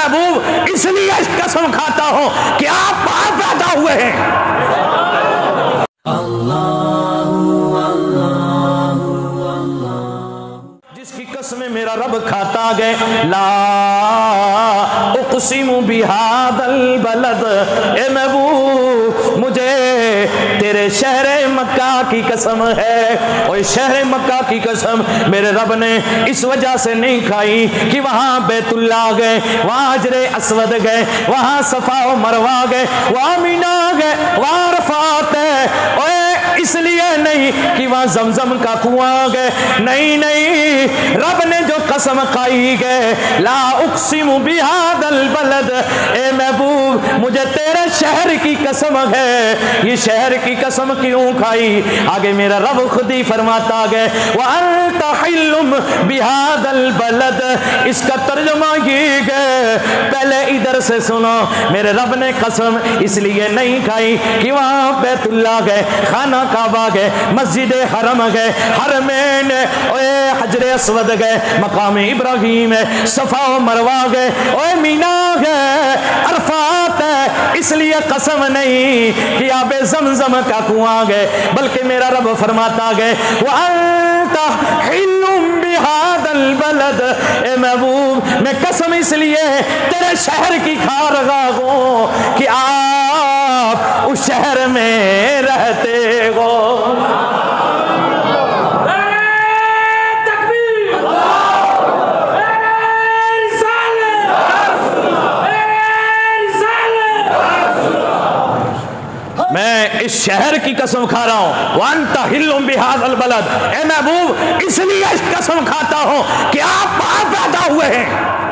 महबूब इसलिए कसम खाता हूं कि आप बाहर पैदा हुए हैं। जिसकी कसमें मेरा रब खाता गए, ला उक़सिमु बिहादल बलद, ए महबूब मुझे तेरे शहर मक्का की कसम है। और शहर मक्का की कसम मेरे रब ने इस वजह से नहीं खाई कि वहां बैतुल्ला गए, वहां हजरे अस्वद गए, वहां सफा और मरवा गए, वहां मीना गए, वहां अरफात है। और इसलिए नहीं कि वहां जमजम का कुआं गए, नहीं नहीं, रब ने जो कसम खाई गए, ला उक़सिमु बिहादल बलद, ए महबूब मुझे तेरे शहर की कसम है। ये शहर की कसम क्यों खाई? आगे मेरा रब खुद ही फरमाता गए, व अंत हिल्लुम बिहादल बलद। इसका तर्जुमा ये गए, पहले इधर से सुनो, मेरे रब ने कसम इसलिए नहीं खाई कि वहां बैतुल्ला गए, खाना काबा गए, मस्जिद हरम गए, हरमैन हजरे अस्वद गए, मकाम इब्राहिम है, सफा मरवा गए, ओए मीना गए, अरफात है। इसलिए कसम नहीं कि आबे जमजम का कुआं गए, बल्कि मेरा रब फरमाता गए, व अंता हिल्लुम बिहादल बलद, ए महबूब मैं कसम इसलिए तेरे शहर की खा रहा हूं कि आप उस शहर में रहते हो। मैं इस शहर की कसम खा रहा हूं, वअंता हिल्लुम बिहादल बलद, ए महबूब इसलिए कसम खाता हूं कि आप बाहर पैदा हुए हैं।